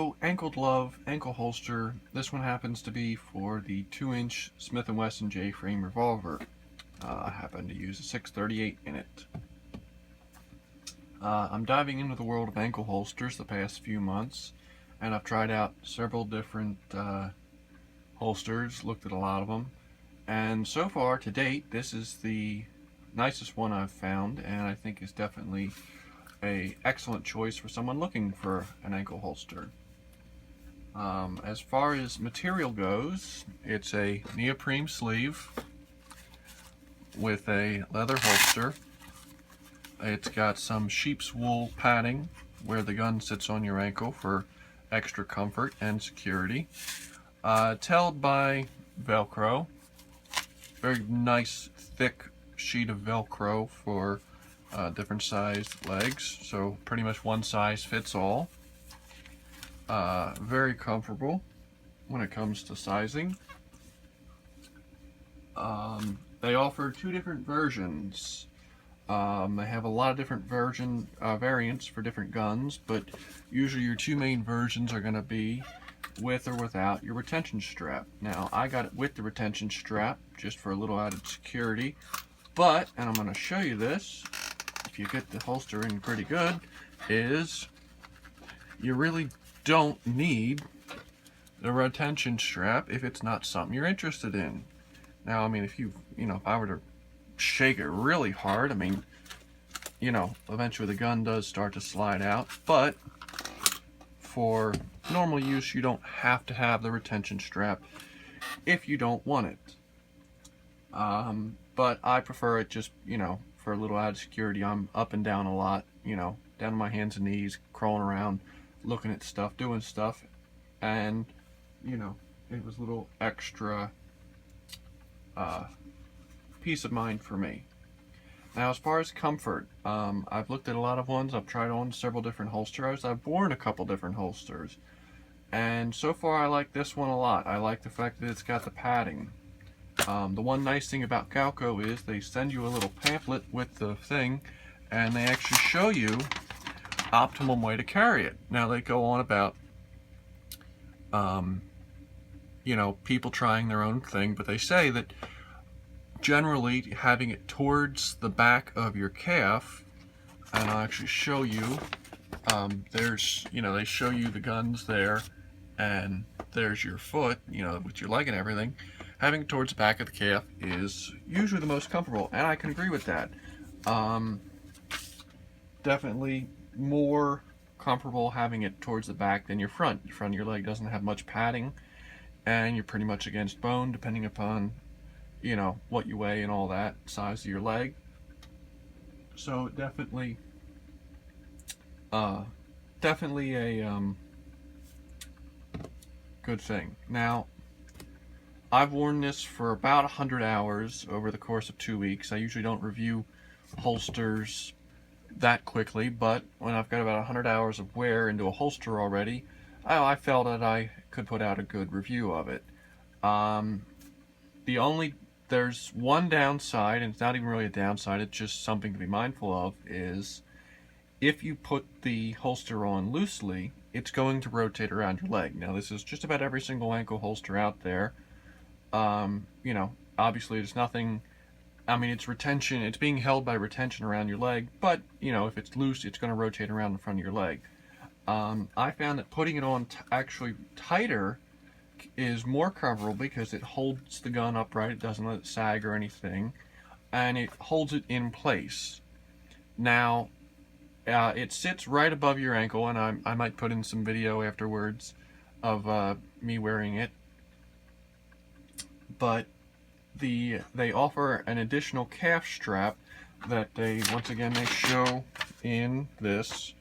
So, ankle glove, ankle holster. This one happens to be for the 2-inch Smith & Wesson J-frame revolver. I happen to use a 638 in it. I'm diving into the world of ankle holsters the past few months, and I've tried out several different holsters, looked at a lot of them, and so far to date this is the nicest one I've found, and I think is definitely an excellent choice for someone looking for an ankle holster. As far as material goes, it's a neoprene sleeve with a leather holster. It's got some sheep's wool padding where the gun sits on your ankle for extra comfort and security. It's held by Velcro. Very nice thick sheet of Velcro for different sized legs, so pretty much one size fits all. Very comfortable when it comes to sizing. They offer two different versions. They have a lot of different variants for different guns, but usually your two main versions are going to be with or without your retention strap. Now, I got it with the retention strap just for a little added security, but, and I'm going to show you this, if you get the holster in pretty good, is you really don't need the retention strap if it's not something you're interested in. Now, I mean, if I were to shake it really hard, I mean, eventually the gun does start to slide out, but for normal use you don't have to have the retention strap if you don't want it. But I prefer it just, for a little added security. I'm up and down a lot, down on my hands and knees, crawling around, looking at stuff, doing stuff, and, it was a little extra peace of mind for me. Now, as far as comfort, I've looked at a lot of ones. I've tried on several different holsters. I've worn a couple different holsters, and so far I like this one a lot. I like the fact that it's got the padding. The one nice thing about Galco is they send you a little pamphlet with the thing, and they actually show you optimum way to carry it. Now, they go on about people trying their own thing, but they say that generally having it towards the back of your calf, and I'll actually show you, they show you the guns there, and there's your foot, with your leg and everything. Having it towards the back of the calf is usually the most comfortable, and I can agree with that. Definitely more comfortable having it towards the back than your front. Your front of your leg doesn't have much padding, and you're pretty much against bone depending upon what you weigh and all that, size of your leg. So definitely a good thing. Now, I've worn this for about 100 hours over the course of 2 weeks. I usually don't review holsters that quickly, but when I've got about 100 hours of wear into a holster already, I felt that I could put out a good review of it. There's one downside, and it's not even really a downside, it's just something to be mindful of, is if you put the holster on loosely, it's going to rotate around your leg. Now, this is just about every single ankle holster out there. Obviously there's nothing, it's retention, it's being held by retention around your leg, but, if it's loose, it's going to rotate around in front of your leg. I found that putting it on actually tighter is more comfortable because it holds the gun upright, it doesn't let it sag or anything, and it holds it in place. Now, it sits right above your ankle, and I might put in some video afterwards of me wearing it, but they offer an additional calf strap that they show in this.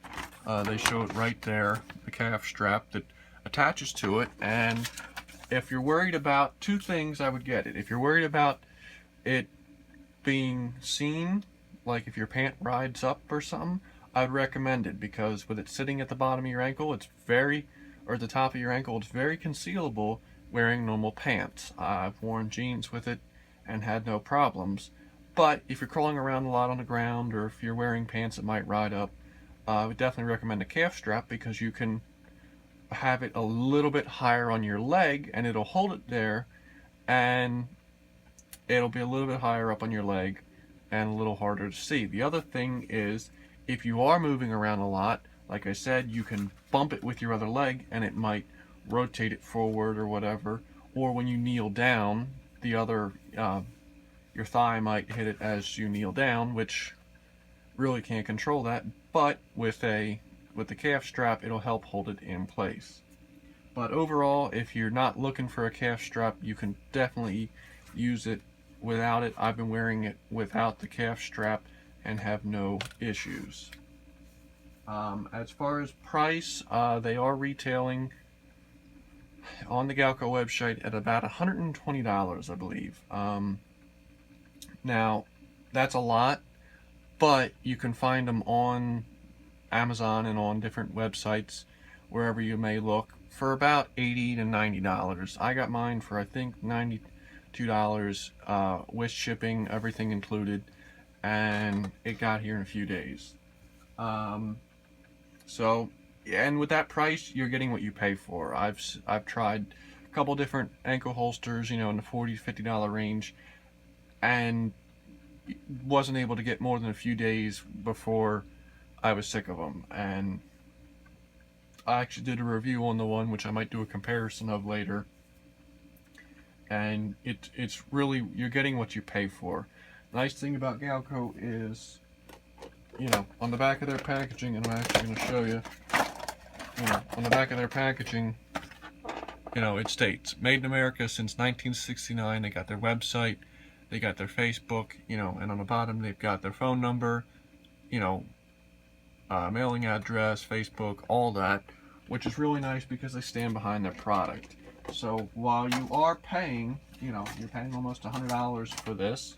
They show it right there, the calf strap that attaches to it, and if you're worried about two things, I would get it. If you're worried about it being seen, like if your pant rides up or something, I'd recommend it, because with it sitting at the bottom of your ankle, at the top of your ankle, it's very concealable wearing normal pants. I've worn jeans with it and had no problems, but if you're crawling around a lot on the ground, or if you're wearing pants that might ride up, I would definitely recommend a calf strap, because you can have it a little bit higher on your leg, and it'll hold it there, and it'll be a little bit higher up on your leg and a little harder to see. The other thing is, if you are moving around a lot, like I said, you can bump it with your other leg and it might rotate it forward or whatever. Or when you kneel down, the other your thigh might hit it as you kneel down, which really can't control that. But with the calf strap, it'll help hold it in place. But overall, if you're not looking for a calf strap, you can definitely use it without it. I've been wearing it without the calf strap and have no issues. As far as price, they are retailing on the Galco website at about $120, I believe. Now, that's a lot, but you can find them on Amazon and on different websites, wherever you may look, for about $80 to $90. I got mine for, I think, $92 with shipping, everything included, and it got here in a few days. So, and with that price, you're getting what you pay for. I've tried a couple different ankle holsters, in the $40 to $50 range, and wasn't able to get more than a few days before I was sick of them. And I actually did a review on the one, which I might do a comparison of later. And it's really, you're getting what you pay for. Nice thing about Galco is, on the back of their packaging, and I'm actually going to show you, on the back of their packaging, it states, made in America since 1969. They got their website, they got their Facebook, and on the bottom they've got their phone number, mailing address, Facebook, all that, which is really nice because they stand behind their product. So while you are paying, you're paying almost $100 for this,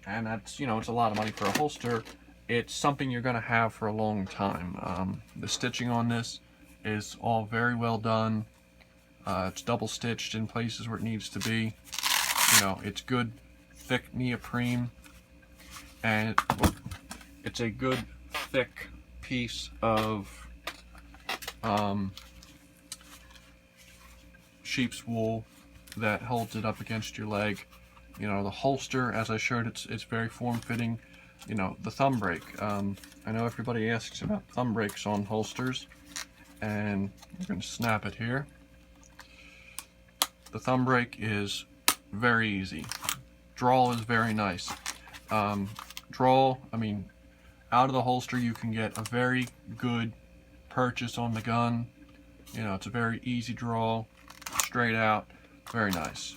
and that's, it's a lot of money for a holster, it's something you're going to have for a long time. The stitching on this is all very well done. It's double stitched in places where it needs to be. It's good thick neoprene, and it's a good thick piece of sheep's wool that holds it up against your leg. The holster, as I showed, it's very form-fitting. The thumb brake. I know everybody asks about thumb brakes on holsters, and we're going to snap it here. The thumb brake is very easy. Draw is very nice. Out of the holster you can get a very good purchase on the gun. It's a very easy draw, straight out, very nice.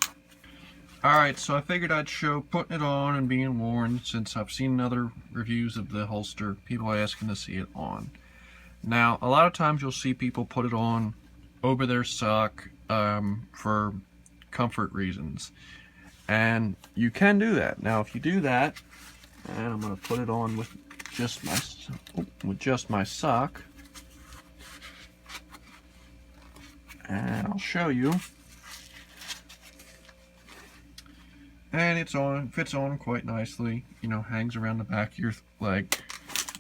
Alright, so I figured I'd show putting it on and being worn, since I've seen other reviews of the holster, people asking to see it on. Now, a lot of times you'll see people put it on over their sock for comfort reasons. And you can do that. Now, if you do that, and I'm going to put it on with just my sock, and I'll show you. And it's on, fits on quite nicely, hangs around the back of your leg.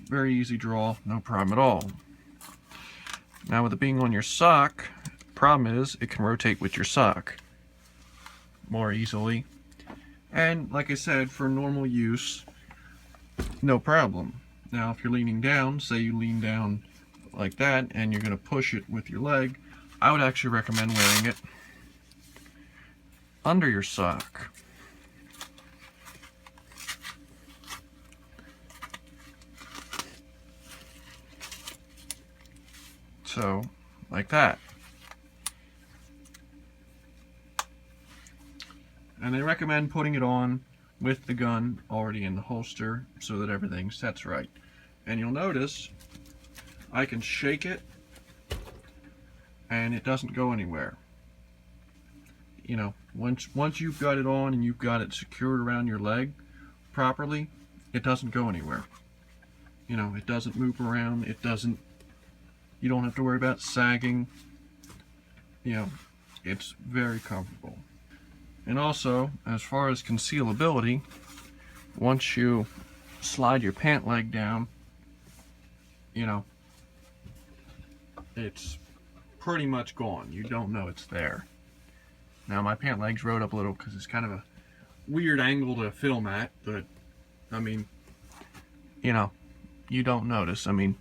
Very easy draw, no problem at all. Now with it being on your sock, problem is it can rotate with your sock more easily. And like I said, for normal use, no problem. Now if you're leaning down, say you lean down like that and you're going to push it with your leg, I would actually recommend wearing it under your sock. So, like that. And they recommend putting it on with the gun already in the holster so that everything sets right. And you'll notice I can shake it and it doesn't go anywhere. Once you've got it on and you've got it secured around your leg properly, it doesn't go anywhere. It doesn't move around, you don't have to worry about sagging. It's very comfortable. And also, as far as concealability, once you slide your pant leg down, it's pretty much gone. You don't know it's there. Now my pant legs rode up a little because it's kind of a weird angle to film at, but I mean, you know, you don't notice. I mean,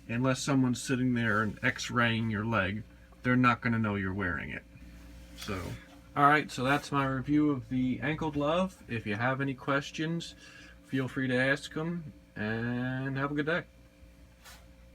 unless someone's sitting there and x-raying your leg, they're not going to know you're wearing it. So, alright, so that's my review of the ankle glove. If you have any questions, feel free to ask them, and have a good day.